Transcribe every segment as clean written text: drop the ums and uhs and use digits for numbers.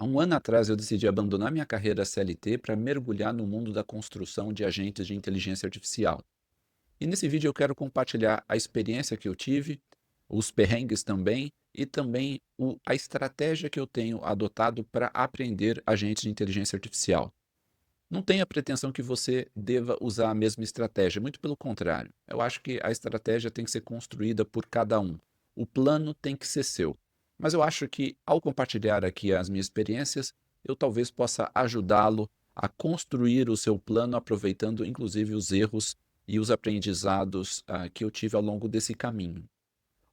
Há um ano atrás eu decidi abandonar minha carreira CLT para mergulhar no mundo da construção de agentes de inteligência artificial. E nesse vídeo eu quero compartilhar a experiência que eu tive, os perrengues também, e também a estratégia que eu tenho adotado para aprender agentes de inteligência artificial. Não tenha pretensão que você deva usar a mesma estratégia, muito pelo contrário. Eu acho que a estratégia tem que ser construída por cada um. O plano tem que ser seu. Mas eu acho que, ao compartilhar aqui as minhas experiências, eu talvez possa ajudá-lo a construir o seu plano, aproveitando inclusive os erros e os aprendizados que eu tive ao longo desse caminho.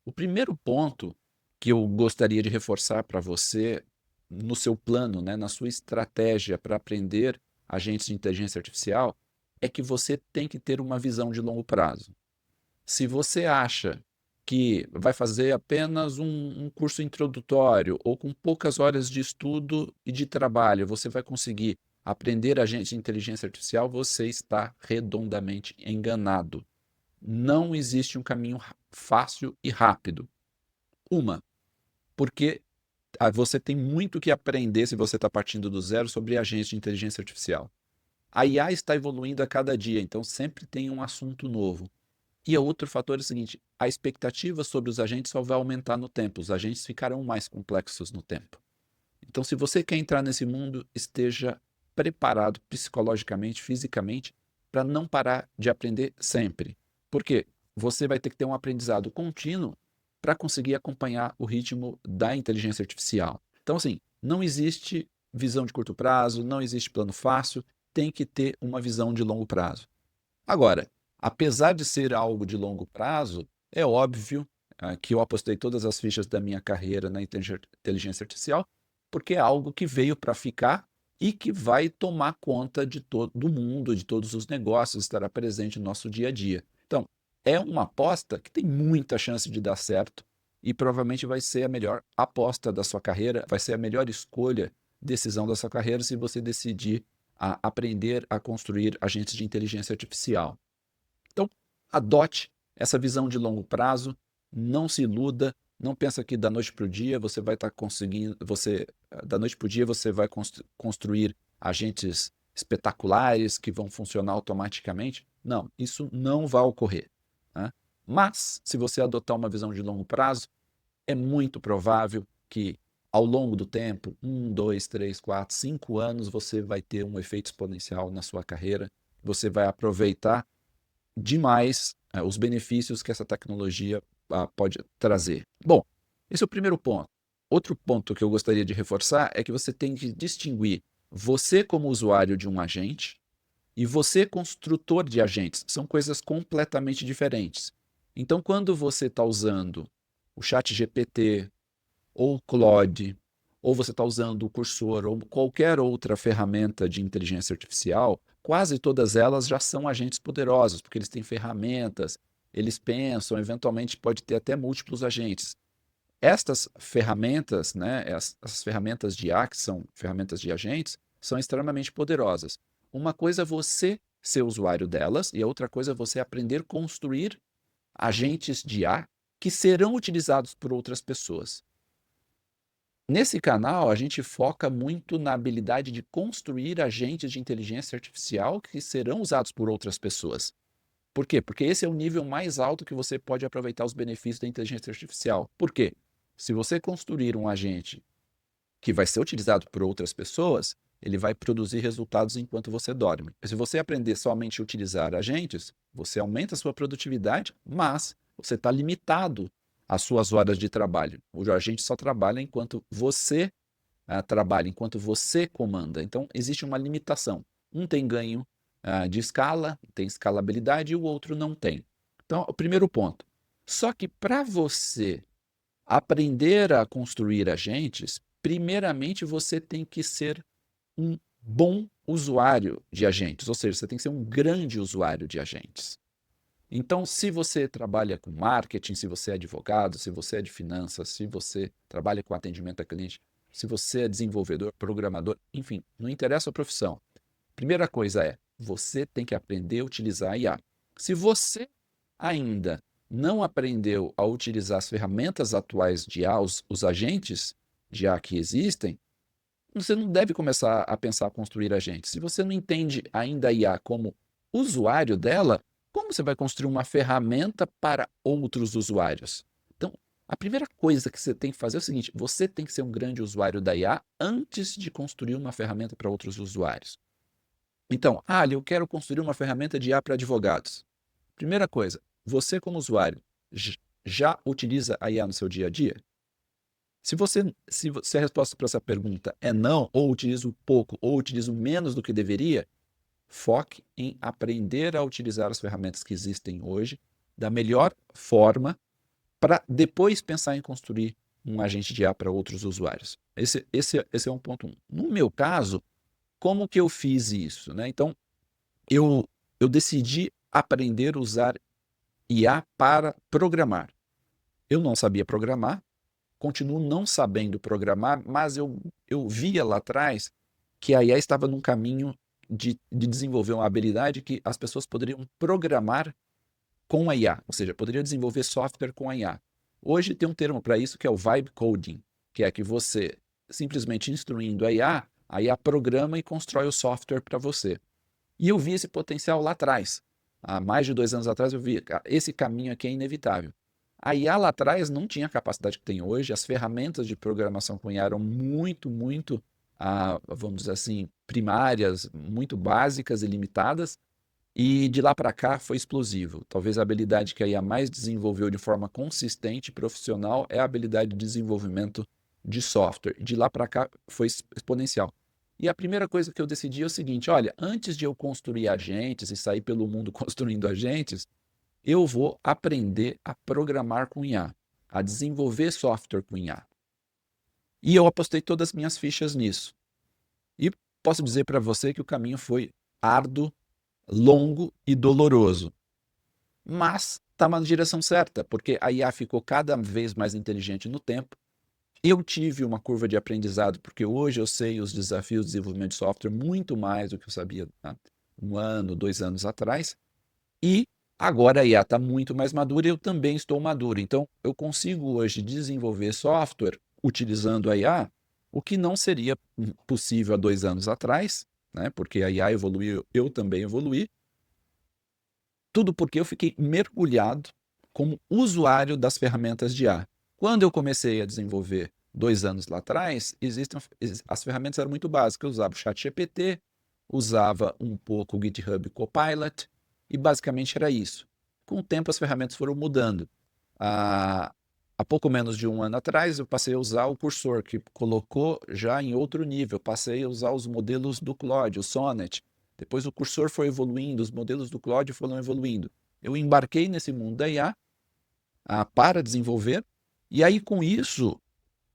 O primeiro ponto que eu gostaria de reforçar para você no seu plano, né, na sua estratégia para aprender agentes de inteligência artificial, é que você tem que ter uma visão de longo prazo. Se você acha que vai fazer apenas um curso introdutório ou com poucas horas de estudo e de trabalho, você vai conseguir aprender agentes de inteligência artificial, você está redondamente enganado. Não existe um caminho fácil e rápido. Uma, porque você tem muito que aprender se você está partindo do zero sobre agentes de inteligência artificial. A IA está evoluindo a cada dia, então sempre tem um assunto novo. E o outro fator é o seguinte: a expectativa sobre os agentes só vai aumentar no tempo, os agentes ficarão mais complexos no tempo. Então, se você quer entrar nesse mundo, esteja preparado psicologicamente, fisicamente, para não parar de aprender sempre. Por quê? Você vai ter que ter um aprendizado contínuo para conseguir acompanhar o ritmo da inteligência artificial. Então, assim, não existe visão de curto prazo, não existe plano fácil, tem que ter uma visão de longo prazo. Agora, apesar de ser algo de longo prazo, é óbvio que eu apostei todas as fichas da minha carreira na inteligência artificial, porque é algo que veio para ficar e que vai tomar conta de todo o mundo, de todos os negócios, estará presente no nosso dia a dia. Então, é uma aposta que tem muita chance de dar certo e provavelmente vai ser a melhor aposta da sua carreira, vai ser a melhor escolha, decisão da sua carreira se você decidir a aprender a construir agentes de inteligência artificial. Então, adote essa visão de longo prazo, não se iluda, não pensa que da noite para o dia você vai estar conseguindo, da noite para o dia você vai construir agentes espetaculares que vão funcionar automaticamente. Não, isso não vai ocorrer. Né? Mas, se você adotar uma visão de longo prazo, é muito provável que ao longo do tempo, 1, 2, 3, 4, 5 anos, você vai ter um efeito exponencial na sua carreira, você vai aproveitar demais os benefícios que essa tecnologia pode trazer. Bom, esse é o primeiro ponto. Outro ponto que eu gostaria de reforçar é que você tem que distinguir você como usuário de um agente e você construtor de agentes. São coisas completamente diferentes. Então, quando você está usando o ChatGPT, ou o Claude, ou você está usando o Cursor, ou qualquer outra ferramenta de inteligência artificial, quase todas elas já são agentes poderosos, porque eles têm ferramentas, eles pensam, eventualmente pode ter até múltiplos agentes. Estas ferramentas, né, as ferramentas de IA, que são ferramentas de agentes, são extremamente poderosas. Uma coisa é você ser usuário delas, e a outra coisa é você aprender a construir agentes de IA que serão utilizados por outras pessoas. Nesse canal, a gente foca muito na habilidade de construir agentes de inteligência artificial que serão usados por outras pessoas. Por quê? Porque esse é o nível mais alto que você pode aproveitar os benefícios da inteligência artificial. Por quê? Se você construir um agente que vai ser utilizado por outras pessoas, ele vai produzir resultados enquanto você dorme. Se você aprender somente a utilizar agentes, você aumenta a sua produtividade, mas você está limitado às suas horas de trabalho. O agente só trabalha enquanto você trabalha, enquanto você comanda. Então, existe uma limitação. Um tem ganho de escala, tem escalabilidade, e o outro não tem. Então, o primeiro ponto. Só que para você aprender a construir agentes, primeiramente você tem que ser um bom usuário de agentes, ou seja, você tem que ser um grande usuário de agentes. Então, se você trabalha com marketing, se você é advogado, se você é de finanças, se você trabalha com atendimento a cliente, se você é desenvolvedor, programador, enfim, não interessa a profissão. Primeira coisa é, você tem que aprender a utilizar a IA. Se você ainda não aprendeu a utilizar as ferramentas atuais de IA, os agentes de IA que existem, você não deve começar a pensar a construir agentes. Se você não entende ainda a IA como usuário dela, como você vai construir uma ferramenta para outros usuários? Então, a primeira coisa que você tem que fazer é o seguinte: você tem que ser um grande usuário da IA antes de construir uma ferramenta para outros usuários. Então, eu quero construir uma ferramenta de IA para advogados. Primeira coisa, você como usuário já utiliza a IA no seu dia a dia? Se a resposta para essa pergunta é não, ou utilizo pouco, ou utilizo menos do que deveria, foque em aprender a utilizar as ferramentas que existem hoje da melhor forma para depois pensar em construir um agente de IA para outros usuários. Esse é um ponto 1. No meu caso, como que eu fiz isso, né? Então, eu decidi aprender a usar IA para programar. Eu não sabia programar, continuo não sabendo programar, mas eu via lá atrás que a IA estava num caminho de desenvolver uma habilidade que as pessoas poderiam programar com a IA, ou seja, poderiam desenvolver software com a IA. Hoje tem um termo para isso que é o vibe coding, que é que você, simplesmente instruindo a IA programa e constrói o software para você. E eu vi esse potencial lá atrás. Há mais de 2 anos atrás eu vi, esse caminho aqui é inevitável. A IA lá atrás não tinha a capacidade que tem hoje, as ferramentas de programação com IA eram muito, vamos dizer assim, primárias, muito básicas e limitadas, e de lá para cá foi explosivo. Talvez a habilidade que a IA mais desenvolveu de forma consistente e profissional é a habilidade de desenvolvimento de software. De lá para cá foi exponencial. E a primeira coisa que eu decidi é o seguinte: olha, antes de eu construir agentes e sair pelo mundo construindo agentes, eu vou aprender a programar com IA, a desenvolver software com IA. E eu apostei todas as minhas fichas nisso. E posso dizer para você que o caminho foi árduo, longo e doloroso. Mas estava na direção certa, porque a IA ficou cada vez mais inteligente no tempo. Eu tive uma curva de aprendizado, porque hoje eu sei os desafios de desenvolvimento de software muito mais do que eu sabia há 1 ano, 2 anos atrás. E agora a IA está muito mais madura e eu também estou maduro. Então, eu consigo hoje desenvolver software utilizando a IA, o que não seria possível há 2 anos atrás, né? Porque a IA evoluiu, eu também evoluí. Tudo porque eu fiquei mergulhado como usuário das ferramentas de IA. Quando eu comecei a desenvolver 2 anos lá atrás, as ferramentas eram muito básicas. Eu usava o ChatGPT, usava um pouco o GitHub Copilot, e basicamente era isso. Com o tempo, as ferramentas foram mudando. Há pouco menos de 1 ano atrás, eu passei a usar o Cursor, que colocou já em outro nível. Passei a usar os modelos do Claude, o Sonnet. Depois o Cursor foi evoluindo, os modelos do Claude foram evoluindo. Eu embarquei nesse mundo da IA para desenvolver, e aí com isso,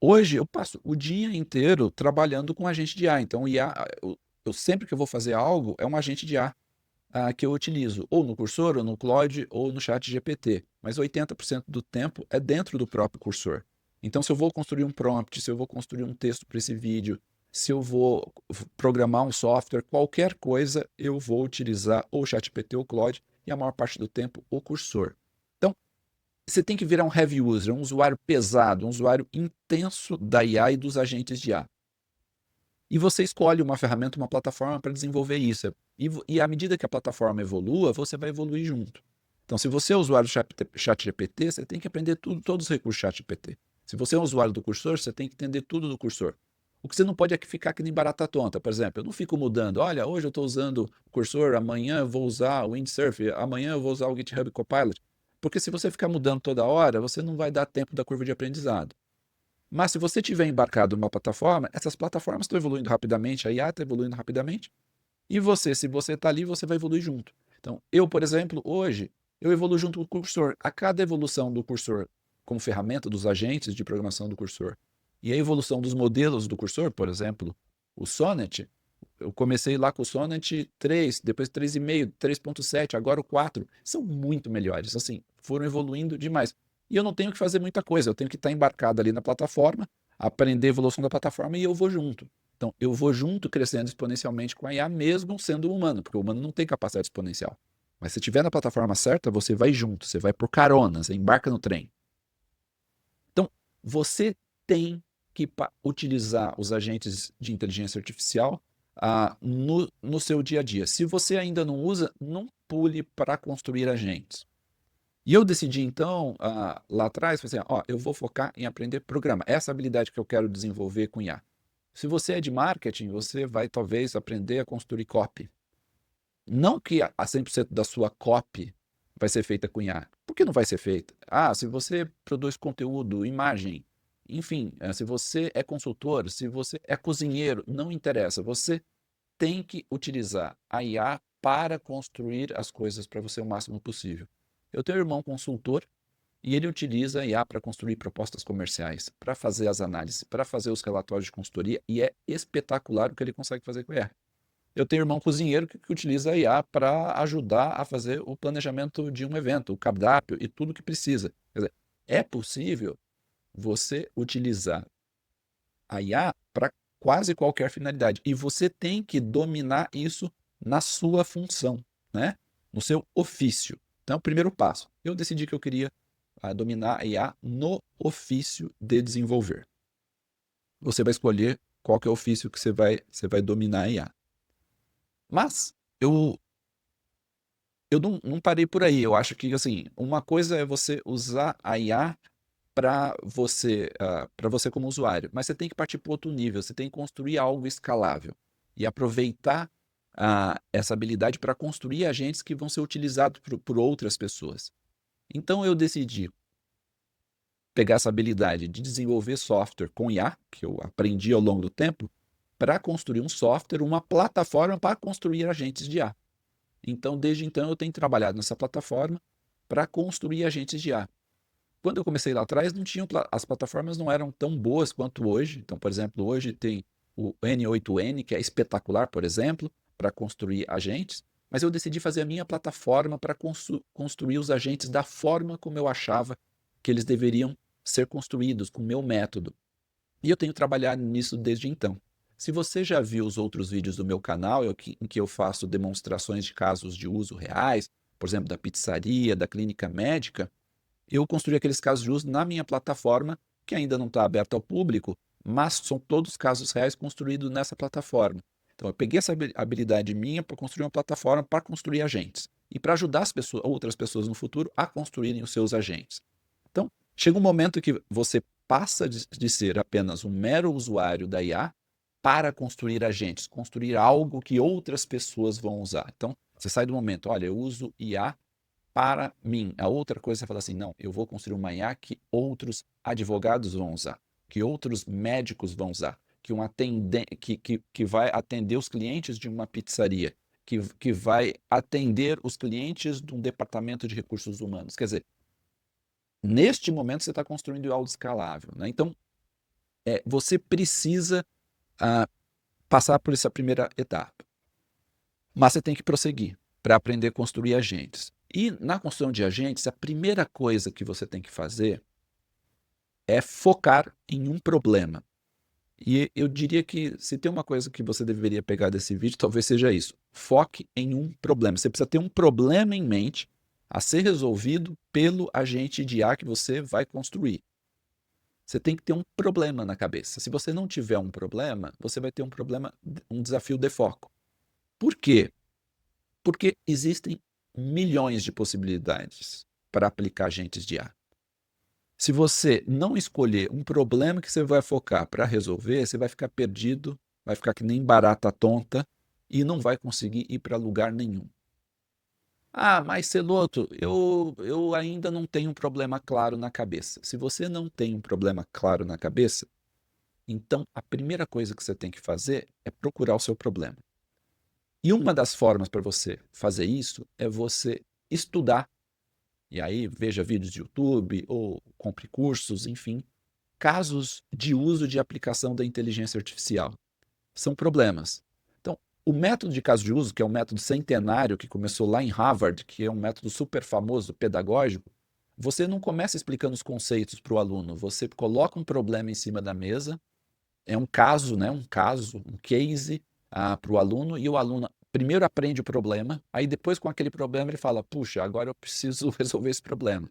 hoje eu passo o dia inteiro trabalhando com agente de IA. Então, eu sempre que eu vou fazer algo, é um agente de IA que eu utilizo, ou no Cursor, ou no Claude, ou no ChatGPT. Mas 80% do tempo é dentro do próprio Cursor. Então, se eu vou construir um prompt, se eu vou construir um texto para esse vídeo, se eu vou programar um software, qualquer coisa, eu vou utilizar ou o ChatGPT ou o Claude, e a maior parte do tempo o Cursor. Então, você tem que virar um heavy user, um usuário pesado, um usuário intenso da IA e dos agentes de IA. E você escolhe uma ferramenta, uma plataforma para desenvolver isso. E à medida que a plataforma evolua, você vai evoluir junto. Então, se você é usuário do ChatGPT, você tem que aprender todos os recursos do ChatGPT. Se você é um usuário do Cursor, você tem que entender tudo do Cursor. O que você não pode é ficar que nem barata tonta. Por exemplo, eu não fico mudando. Olha, hoje eu estou usando o Cursor, amanhã eu vou usar o Windsurf, amanhã eu vou usar o GitHub Copilot. Porque se você ficar mudando toda hora, você não vai dar tempo da curva de aprendizado. Mas se você tiver embarcado numa plataforma, essas plataformas estão evoluindo rapidamente, a IA está evoluindo rapidamente, e você, se você está ali, você vai evoluir junto. Então, eu, por exemplo, hoje, eu evoluo junto com o Cursor. A cada evolução do Cursor como ferramenta dos agentes de programação do Cursor e a evolução dos modelos do Cursor, por exemplo, o Sonnet, eu comecei lá com o Sonnet 3, depois 3,5, 3.7, agora o 4, são muito melhores, assim, foram evoluindo demais. E eu não tenho que fazer muita coisa, eu tenho que estar embarcado ali na plataforma, aprender a evolução da plataforma e eu vou junto. Então, eu vou junto crescendo exponencialmente com a IA, mesmo sendo humano, porque o humano não tem capacidade exponencial. Mas se estiver na plataforma certa, você vai junto, você vai por carona, você embarca no trem. Então, você tem que utilizar os agentes de inteligência artificial no seu dia a dia. Se você ainda não usa, não pule para construir agentes. E eu decidi então, lá atrás, falei assim, eu vou focar em aprender programa. Essa habilidade que eu quero desenvolver com IA. Se você é de marketing, você vai talvez aprender a construir copy. Não que a 100% da sua copy vai ser feita com IA. Por que não vai ser feita? Se você produz conteúdo, imagem, enfim, se você é consultor, se você é cozinheiro, não interessa. Você tem que utilizar a IA para construir as coisas para você o máximo possível. Eu tenho um irmão consultor e ele utiliza a IA para construir propostas comerciais, para fazer as análises, para fazer os relatórios de consultoria, e é espetacular o que ele consegue fazer com a IA. Eu tenho um irmão cozinheiro que utiliza a IA para ajudar a fazer o planejamento de um evento, o cardápio e tudo que precisa. Quer dizer, é possível você utilizar a IA para quase qualquer finalidade. E você tem que dominar isso na sua função, né? No seu ofício. Então, primeiro passo. Eu decidi que eu queria dominar a IA no ofício de desenvolver. Você vai escolher qual que é o ofício que você vai dominar a IA. Mas eu não parei por aí. Eu acho que assim, uma coisa é você usar a IA para você como usuário, mas você tem que partir para outro nível, você tem que construir algo escalável e aproveitar essa habilidade para construir agentes que vão ser utilizados por outras pessoas. Então eu decidi pegar essa habilidade de desenvolver software com IA, que eu aprendi ao longo do tempo, para construir um software, uma plataforma para construir agentes de IA. Então, desde então, eu tenho trabalhado nessa plataforma para construir agentes de IA. Quando eu comecei lá atrás, as plataformas não eram tão boas quanto hoje. Então, por exemplo, hoje tem o N8N, que é espetacular, por exemplo, para construir agentes, mas eu decidi fazer a minha plataforma para construir os agentes da forma como eu achava que eles deveriam ser construídos, com o meu método. E eu tenho trabalhado nisso desde então. Se você já viu os outros vídeos do meu canal, em que eu faço demonstrações de casos de uso reais, por exemplo, da pizzaria, da clínica médica, eu construí aqueles casos de uso na minha plataforma, que ainda não está aberta ao público, mas são todos casos reais construídos nessa plataforma. Então, eu peguei essa habilidade minha para construir uma plataforma para construir agentes e para ajudar outras pessoas no futuro a construírem os seus agentes. Então, chega um momento que você passa de ser apenas um mero usuário da IA para construir agentes, construir algo que outras pessoas vão usar. Então, você sai do momento, olha, eu uso IA para mim. A outra coisa você fala assim, não, eu vou construir uma IA que outros advogados vão usar, que outros médicos vão usar, que vai atender os clientes de uma pizzaria, que vai atender os clientes de um departamento de recursos humanos. Quer dizer, neste momento você está construindo algo escalável, né? Então, você precisa passar por essa primeira etapa. Mas você tem que prosseguir para aprender a construir agentes. E na construção de agentes, a primeira coisa que você tem que fazer é focar em um problema. E eu diria que se tem uma coisa que você deveria pegar desse vídeo, talvez seja isso. Foque em um problema. Você precisa ter um problema em mente a ser resolvido pelo agente de IA que você vai construir. Você tem que ter um problema na cabeça. Se você não tiver um problema, você vai ter um desafio de foco. Por quê? Porque existem milhões de possibilidades para aplicar agentes de IA. Se você não escolher um problema que você vai focar para resolver, você vai ficar perdido, vai ficar que nem barata tonta e não vai conseguir ir para lugar nenhum. Mas Celoto, eu ainda não tenho um problema claro na cabeça. Se você não tem um problema claro na cabeça, então a primeira coisa que você tem que fazer é procurar o seu problema. E uma das formas para você fazer isso é você estudar. E aí veja vídeos de YouTube ou compre cursos, enfim, casos de uso de aplicação da inteligência artificial. São problemas. Então, o método de caso de uso, que é um método centenário que começou lá em Harvard, que é um método super famoso, pedagógico, você não começa explicando os conceitos para o aluno, você coloca um problema em cima da mesa, é um caso, né, um case para o aluno, e o aluno primeiro aprende o problema, aí depois com aquele problema ele fala, puxa, agora eu preciso resolver esse problema.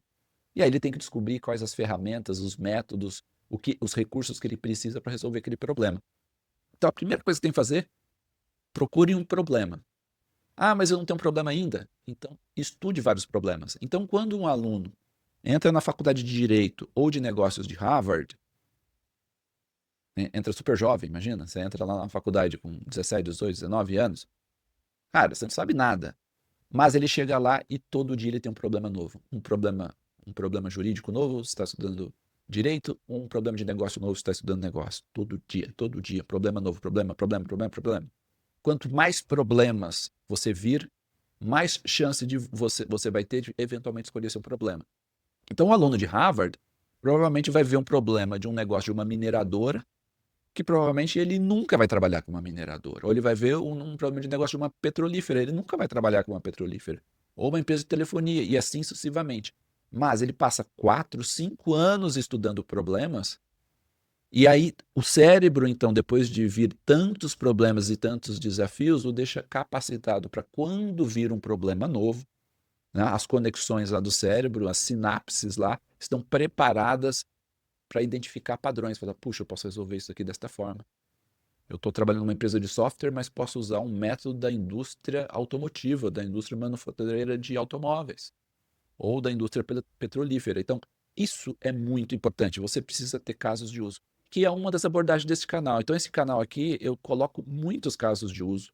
E aí ele tem que descobrir quais as ferramentas, os métodos, os recursos que ele precisa para resolver aquele problema. Então, a primeira coisa que tem que fazer, procure um problema. Ah, mas eu não tenho um problema ainda. Então, estude vários problemas. Então, quando um aluno entra na faculdade de Direito ou de Negócios de Harvard, entra super jovem, imagina, você entra lá na faculdade com 17, 18, 19 anos, cara, você não sabe nada. Mas ele chega lá e todo dia ele tem um problema novo. Um problema jurídico novo, você está estudando direito, um problema de negócio novo, você está estudando negócio. Todo dia, problema novo, problema. Quanto mais problemas você vir, mais chance de você vai ter de eventualmente escolher seu problema. Então, o aluno de Harvard provavelmente vai ver um problema de um negócio de uma mineradora, que provavelmente ele nunca vai trabalhar com uma mineradora. Ou ele vai ver um problema de negócio de uma petrolífera, ele nunca vai trabalhar com uma petrolífera. Ou uma empresa de telefonia, e assim sucessivamente. Mas ele passa 4, 5 anos estudando problemas, e aí o cérebro, então, depois de vir tantos problemas e tantos desafios, o deixa capacitado para quando vir um problema novo, né, as conexões lá do cérebro, as sinapses lá, estão preparadas para identificar padrões. Falar, puxa, eu posso resolver isso aqui desta forma. Eu estou trabalhando numa empresa de software, mas posso usar um método da indústria automotiva, da indústria manufatureira de automóveis, ou da indústria petrolífera. Então, isso é muito importante. Você precisa ter casos de uso, que é uma das abordagens desse canal. Então, esse canal aqui, eu coloco muitos casos de uso,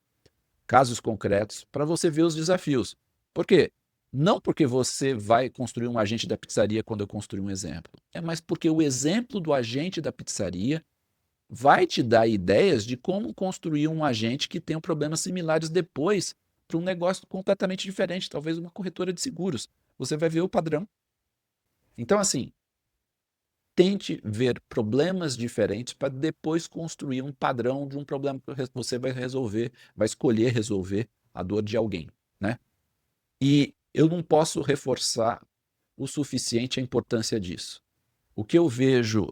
casos concretos, para você ver os desafios. Por quê? Não porque você vai construir um agente da pizzaria quando eu construir um exemplo. É mais porque o exemplo do agente da pizzaria vai te dar ideias de como construir um agente que tenha problemas similares depois para um negócio completamente diferente, talvez uma corretora de seguros. Você vai ver o padrão. Então, assim, tente ver problemas diferentes para depois construir um padrão de um problema que você vai resolver, vai escolher resolver a dor de alguém, né? E eu não posso reforçar o suficiente a importância disso. O que eu vejo,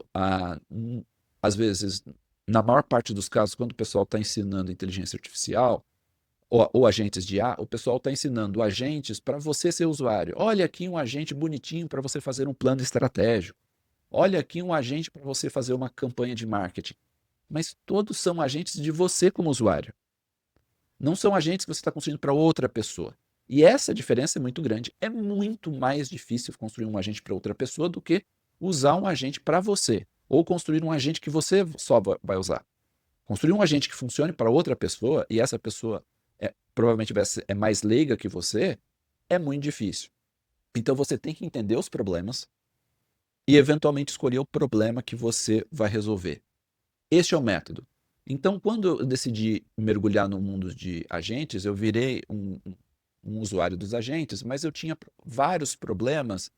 às vezes, na maior parte dos casos, quando o pessoal está ensinando inteligência artificial, ou agentes de IA, o pessoal está ensinando agentes para você ser usuário. Olha aqui um agente bonitinho para você fazer um plano estratégico. Olha aqui um agente para você fazer uma campanha de marketing. Mas todos são agentes de você como usuário. Não são agentes que você está construindo para outra pessoa. E essa diferença é muito grande. É muito mais difícil construir um agente para outra pessoa do que usar um agente para você. Ou construir um agente que você só vai usar. Construir um agente que funcione para outra pessoa, e essa pessoa provavelmente é mais leiga que você, é muito difícil. Então você tem que entender os problemas e eventualmente escolher o problema que você vai resolver. Este é o método. Então, quando eu decidi mergulhar no mundo de agentes, eu virei um usuário dos agentes, mas eu tinha vários problemas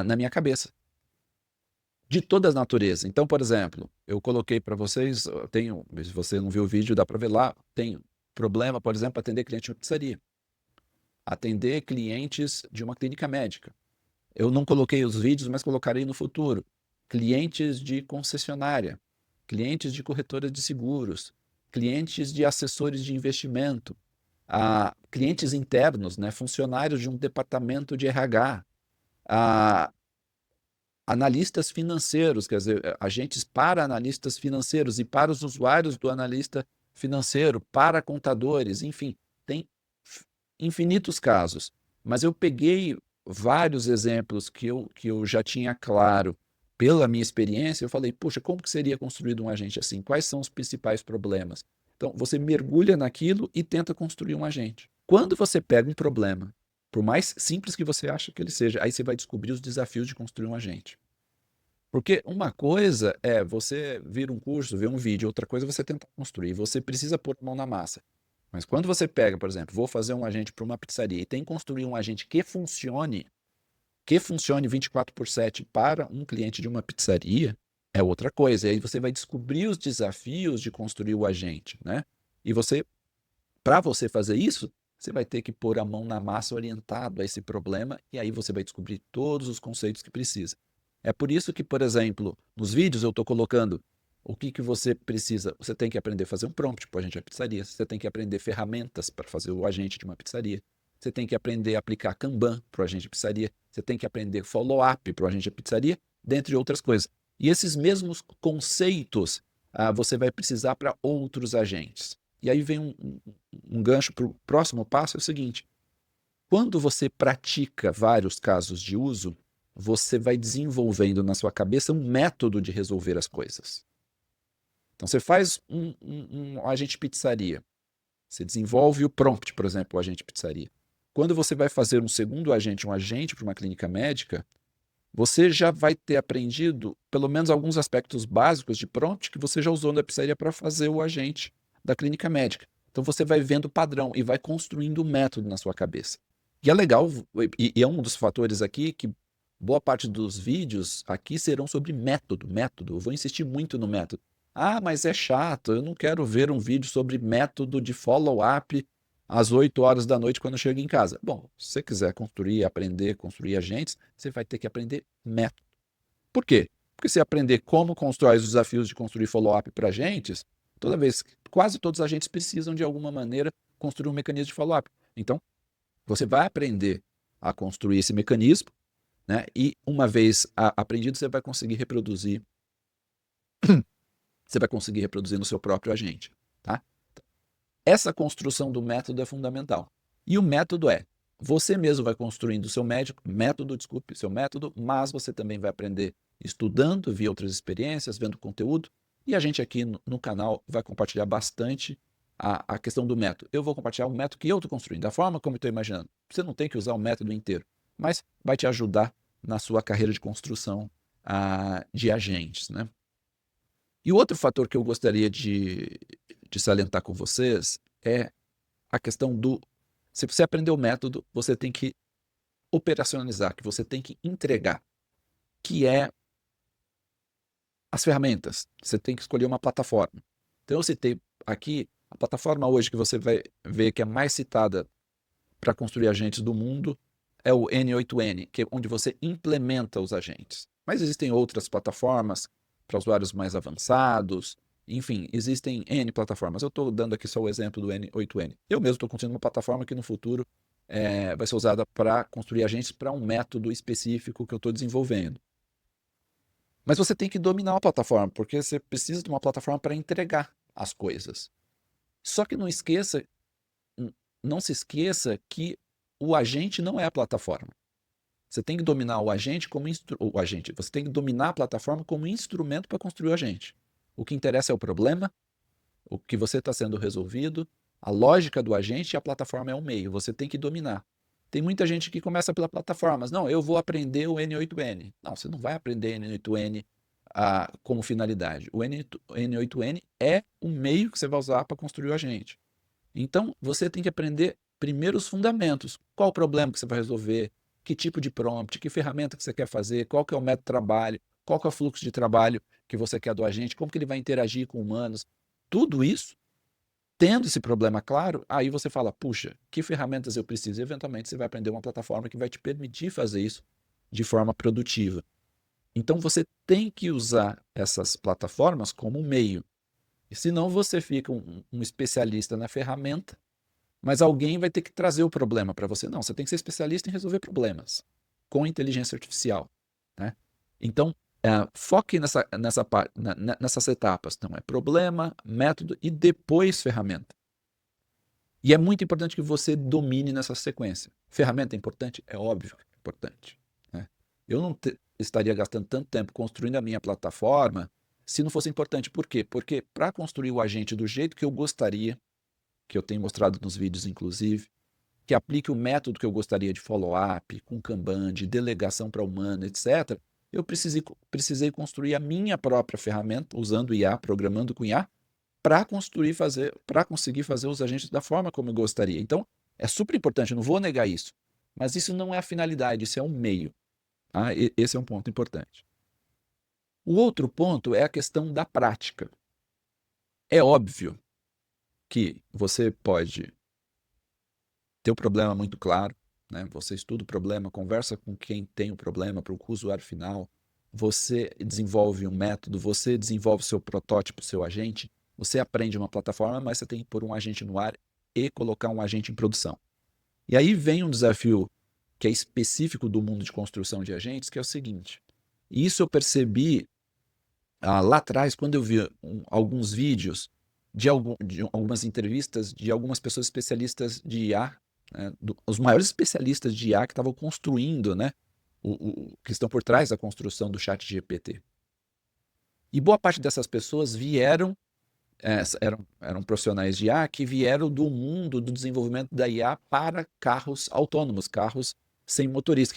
na minha cabeça, de toda a natureza. Então, por exemplo, eu coloquei para vocês, se você não viu o vídeo, dá para ver lá, tem problema, por exemplo, atender cliente de uma pizzaria, atender clientes de uma clínica médica. Eu não coloquei os vídeos, mas colocarei no futuro. Clientes de concessionária, clientes de corretora de seguros, clientes de assessores de investimento, clientes internos, né, funcionários de um departamento de RH, analistas financeiros, quer dizer, agentes para analistas financeiros e para os usuários do analista financeiro, para contadores, enfim, tem infinitos casos. Mas eu peguei vários exemplos que eu já tinha claro pela minha experiência, eu falei, puxa, como que seria construído um agente assim? Quais são os principais problemas? Então, você mergulha naquilo e tenta construir um agente. Quando você pega um problema, por mais simples que você acha que ele seja, aí você vai descobrir os desafios de construir um agente. Porque uma coisa é você vir um curso, ver um vídeo, outra coisa é você tentar construir. Você precisa pôr a mão na massa. Mas quando você pega, por exemplo, vou fazer um agente para uma pizzaria e tem que construir um agente que funcione 24/7 para um cliente de uma pizzaria, é outra coisa. E aí você vai descobrir os desafios de construir o agente, né? E para você fazer isso, você vai ter que pôr a mão na massa orientado a esse problema e aí você vai descobrir todos os conceitos que precisa. É por isso que, por exemplo, nos vídeos eu estou colocando o que você precisa. Você tem que aprender a fazer um prompt para o agente da pizzaria. Você tem que aprender ferramentas para fazer o agente de uma pizzaria. Você tem que aprender a aplicar Kanban para o agente de pizzaria. Você tem que aprender follow-up para o agente de pizzaria, dentre outras coisas. E esses mesmos conceitos você vai precisar para outros agentes. E aí vem um gancho para o próximo passo, é o seguinte: quando você pratica vários casos de uso, você vai desenvolvendo na sua cabeça um método de resolver as coisas. Então você faz um agente pizzaria, você desenvolve o prompt, por exemplo, o agente pizzaria. Quando você vai fazer um segundo agente, um agente para uma clínica médica, você já vai ter aprendido pelo menos alguns aspectos básicos de prompt que você já usou na pizzaria para fazer o agente da clínica médica. Então você vai vendo o padrão e vai construindo o método na sua cabeça. E é legal, e é um dos fatores aqui que boa parte dos vídeos aqui serão sobre método. Eu vou insistir muito no método. Ah, mas é chato, eu não quero ver um vídeo sobre método de follow-up às 8 horas da noite quando eu chego em casa. Bom, se você quiser construir, aprender, construir agentes, você vai ter que aprender método. Por quê? Porque se aprender como constrói os desafios de construir follow-up para agentes, toda vez, quase todos os agentes precisam de alguma maneira construir um mecanismo de follow-up. Então, você vai aprender a construir esse mecanismo, né? E uma vez aprendido, você vai conseguir reproduzir no seu próprio agente, tá? Essa construção do método é fundamental. E o método você mesmo vai construindo o seu seu método, mas você também vai aprender estudando, via outras experiências, vendo conteúdo, e a gente aqui no canal vai compartilhar bastante a questão do método. Eu vou compartilhar o método que eu estou construindo, da forma como eu estou imaginando. Você não tem que usar o método inteiro, mas vai te ajudar na sua carreira de construção de agentes, né? E o outro fator que eu gostaria de salientar com vocês é a questão do... Se você aprender o método, você tem que operacionalizar, que você tem que entregar, que é as ferramentas. Você tem que escolher uma plataforma. Então eu citei aqui a plataforma hoje que você vai ver que é mais citada para construir agentes do mundo é o N8N, que é onde você implementa os agentes. Mas existem outras plataformas para usuários mais avançados, enfim, existem N plataformas. Eu estou dando aqui só o exemplo do N8N. Eu mesmo estou construindo uma plataforma que no futuro vai ser usada para construir agentes para um método específico que eu estou desenvolvendo. Mas você tem que dominar a plataforma, porque você precisa de uma plataforma para entregar as coisas. Só que não se esqueça que o agente não é a plataforma. Você tem que dominar o agente você tem que dominar a plataforma como instrumento para construir o agente. O que interessa é o problema, o que você está sendo resolvido, a lógica do agente e a plataforma é um meio. Você tem que dominar. Tem muita gente que começa pela plataforma, mas não, eu vou aprender o N8N. Não, você não vai aprender N8N como finalidade. O N8N é o meio que você vai usar para construir o agente. Então, você tem que aprender primeiro os fundamentos. Qual o problema que você vai resolver? Que tipo de prompt? Que ferramenta que você quer fazer? Qual que é o método de trabalho? Qual que é o fluxo de trabalho que você quer do agente? Como que ele vai interagir com humanos? Tudo isso, tendo esse problema claro, aí você fala, puxa, que ferramentas eu preciso? E, eventualmente, você vai aprender uma plataforma que vai te permitir fazer isso de forma produtiva. Então, você tem que usar essas plataformas como um meio. E senão você fica um especialista na ferramenta, mas alguém vai ter que trazer o problema para você. Não, você tem que ser especialista em resolver problemas com inteligência artificial, né? Então, foque nessas etapas. Então, é problema, método e depois ferramenta. E é muito importante que você domine nessa sequência. Ferramenta é importante? É óbvio que é importante, né? Eu não estaria gastando tanto tempo construindo a minha plataforma se não fosse importante. Por quê? Porque para construir o agente do jeito que eu gostaria, que eu tenho mostrado nos vídeos inclusive, que aplique o método que eu gostaria de follow-up, com Kanban, de delegação para humano, etc., eu precisei construir a minha própria ferramenta, usando IA, programando com IA, para conseguir fazer os agentes da forma como eu gostaria. Então, é super importante, eu não vou negar isso, mas isso não é a finalidade, isso é um meio. Tá? Esse é um ponto importante. O outro ponto é a questão da prática. É óbvio que você pode ter o problema muito claro, né? Você estuda o problema, conversa com quem tem o problema para o usuário final, você desenvolve um método, você desenvolve seu protótipo, seu agente, você aprende uma plataforma, mas você tem que pôr um agente no ar e colocar um agente em produção. E aí vem um desafio que é específico do mundo de construção de agentes, que é o seguinte, e isso eu percebi Lá atrás, quando eu vi alguns vídeos de algumas entrevistas de algumas pessoas especialistas de IA, né, os maiores especialistas de IA que estavam construindo, né, que estão por trás da construção do ChatGPT. E boa parte dessas pessoas eram profissionais de IA que vieram do mundo do desenvolvimento da IA para carros autônomos, carros sem motorista,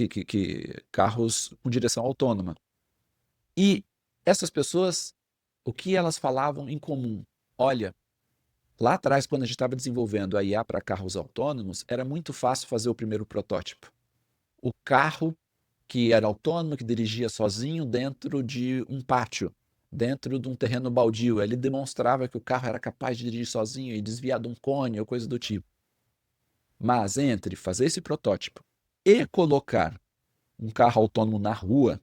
carros com direção autônoma. E essas pessoas, o que elas falavam em comum? Olha, lá atrás, quando a gente estava desenvolvendo a IA para carros autônomos, era muito fácil fazer o primeiro protótipo. O carro que era autônomo, que dirigia sozinho dentro de um pátio, dentro de um terreno baldio. Ele demonstrava que o carro era capaz de dirigir sozinho e desviar de um cone ou coisa do tipo. Mas entre fazer esse protótipo e colocar um carro autônomo na rua,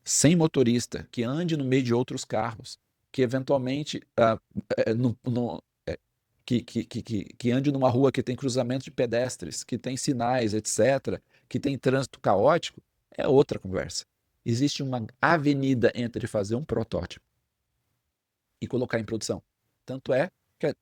sem motorista, que ande no meio de outros carros, que eventualmente que ande numa rua que tem cruzamento de pedestres, que tem sinais, etc., que tem trânsito caótico, é outra conversa. Existe uma avenida entre fazer um protótipo e colocar em produção. Tanto é que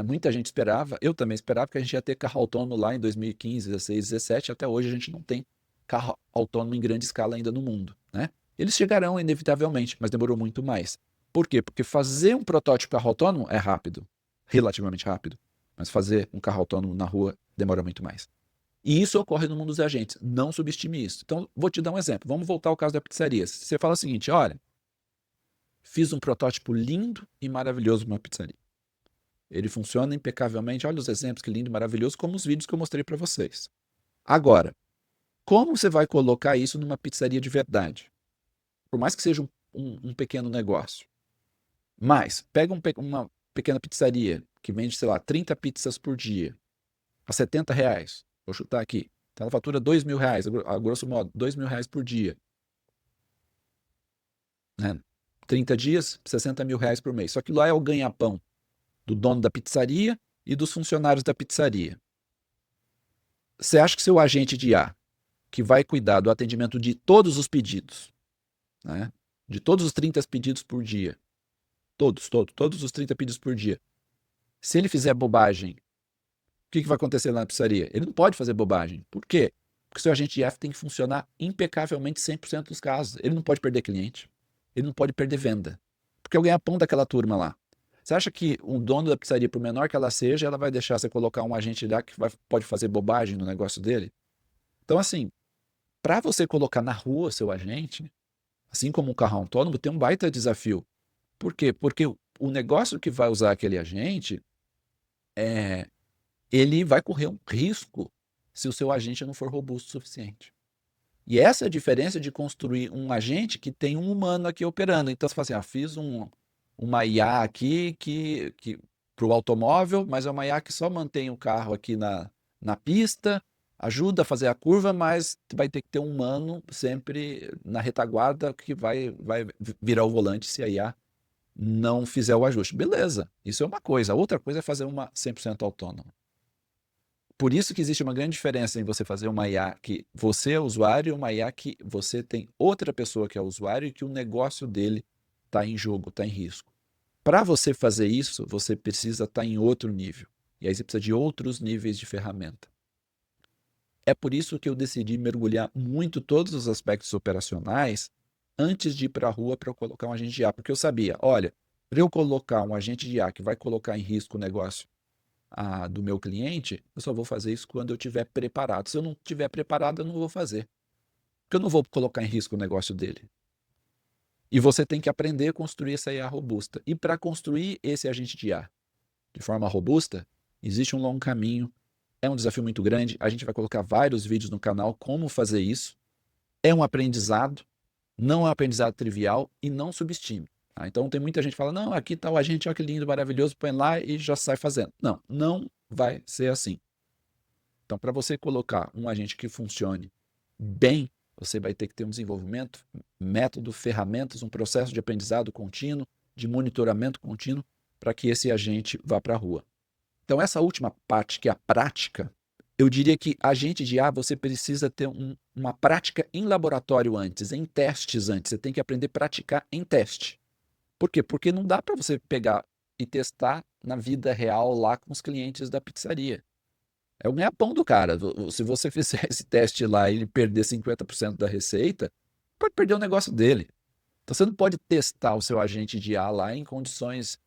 muita gente esperava, eu também esperava, que a gente ia ter carro autônomo lá em 2015, 16, 17, até hoje a gente não tem carro autônomo em grande escala ainda no mundo, né? Eles chegarão inevitavelmente, mas demorou muito mais. Por quê? Porque fazer um protótipo de carro autônomo é rápido, relativamente rápido, mas fazer um carro autônomo na rua demora muito mais. E isso ocorre no mundo dos agentes, não subestime isso. Então, vou te dar um exemplo, vamos voltar ao caso da pizzaria. Você fala o seguinte, olha, fiz um protótipo lindo e maravilhoso para uma pizzaria. Ele funciona impecavelmente, olha os exemplos, que lindo, maravilhoso, como os vídeos que eu mostrei para vocês. Agora, como você vai colocar isso numa pizzaria de verdade? Por mais que seja um pequeno negócio. Mas, pega uma pequena pizzaria que vende, sei lá, 30 pizzas por dia, a R$70. Vou chutar aqui. Então ela fatura R$2.000, a grosso modo, R$2.000 por dia. Né? 30 dias, R$60.000 por mês. Só que lá é o ganha-pão do dono da pizzaria e dos funcionários da pizzaria. Você acha que seu agente de IA, que vai cuidar do atendimento de todos os pedidos, né? De todos os 30 pedidos por dia, todos os 30 pedidos por dia, se ele fizer bobagem, o que vai acontecer lá na pizzaria? Ele não pode fazer bobagem. Por quê? Porque seu agente de IA tem que funcionar impecavelmente 100% dos casos. Ele não pode perder cliente. Ele não pode perder venda. Porque é o ganha-pão daquela turma lá. Você acha que o dono da pizzaria, por menor que ela seja, ela vai deixar você colocar um agente lá que pode fazer bobagem no negócio dele? Então, assim, para você colocar na rua seu agente, assim como um carro autônomo, tem um baita desafio. Por quê? Porque o negócio que vai usar aquele agente, ele vai correr um risco se o seu agente não for robusto o suficiente. E essa é a diferença de construir um agente que tem um humano aqui operando. Então, você fala assim, fiz uma IA aqui para o automóvel, mas é uma IA que só mantém o carro aqui na pista, ajuda a fazer a curva, mas vai ter que ter um humano sempre na retaguarda que vai virar o volante se a IA não fizer o ajuste. Beleza, isso é uma coisa. A outra coisa é fazer uma 100% autônoma. Por isso que existe uma grande diferença em você fazer uma IA que você é usuário e uma IA que você tem outra pessoa que é usuário e que o negócio dele está em jogo, está em risco. Para você fazer isso, você precisa estar em outro nível. E aí você precisa de outros níveis de ferramenta. É por isso que eu decidi mergulhar muito todos os aspectos operacionais antes de ir para a rua para eu colocar um agente de IA. Porque eu sabia, olha, para eu colocar um agente de IA que vai colocar em risco o negócio do meu cliente, eu só vou fazer isso quando eu estiver preparado. Se eu não estiver preparado, eu não vou fazer. Porque eu não vou colocar em risco o negócio dele. E você tem que aprender a construir essa IA robusta. E para construir esse agente de IA de forma robusta, existe um longo caminho, é um desafio muito grande. A gente vai colocar vários vídeos no canal como fazer isso. É um aprendizado, não é um aprendizado trivial e não subestime. Tá? Então tem muita gente que fala, não, aqui está o agente, olha que lindo, maravilhoso, põe lá e já sai fazendo. Não, não vai ser assim. Então, para você colocar um agente que funcione bem, você vai ter que ter um desenvolvimento, método, ferramentas, um processo de aprendizado contínuo, de monitoramento contínuo, para que esse agente vá para a rua. Então, essa última parte, que é a prática, eu diria que agente de IA, você precisa ter uma prática em laboratório antes, em testes antes. Você tem que aprender a praticar em teste. Por quê? Porque não dá para você pegar e testar na vida real lá com os clientes da pizzaria. É o ganha-pão do cara. Se você fizer esse teste lá e ele perder 50% da receita, pode perder o negócio dele. Então você não pode testar o seu agente de IA lá em condições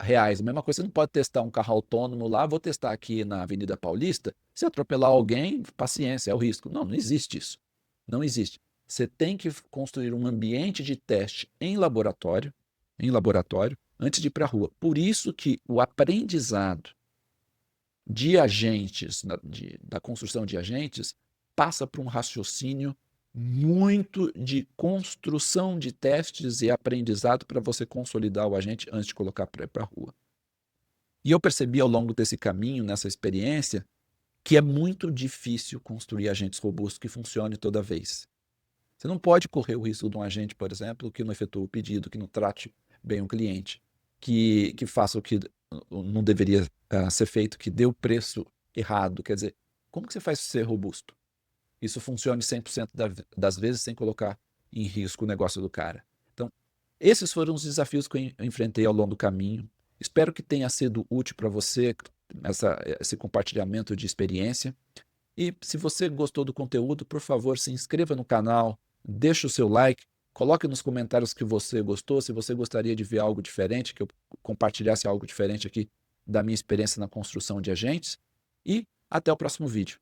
reais. A mesma coisa, você não pode testar um carro autônomo lá, vou testar aqui na Avenida Paulista. Se atropelar alguém, paciência, é o risco. Não, não existe isso. Não existe. Você tem que construir um ambiente de teste em laboratório, antes de ir para a rua. Por isso que o aprendizado de agentes, da construção de agentes, passa por um raciocínio muito de construção de testes e aprendizado para você consolidar o agente antes de colocar para ir para a rua. E eu percebi ao longo desse caminho, nessa experiência, que é muito difícil construir agentes robustos que funcionem toda vez. Você não pode correr o risco de um agente, por exemplo, que não efetua o pedido, que não trate bem o cliente, que faça o que não deveria ser feito, que dê o preço errado. Quer dizer, como que você faz ser robusto? Isso funcione 100% das vezes sem colocar em risco o negócio do cara. Então, esses foram os desafios que eu enfrentei ao longo do caminho. Espero que tenha sido útil para você esse compartilhamento de experiência. E se você gostou do conteúdo, por favor, se inscreva no canal, deixe o seu like, coloque nos comentários que você gostou, se você gostaria de ver algo diferente, que eu compartilhasse algo diferente aqui da minha experiência na construção de agentes. E até o próximo vídeo.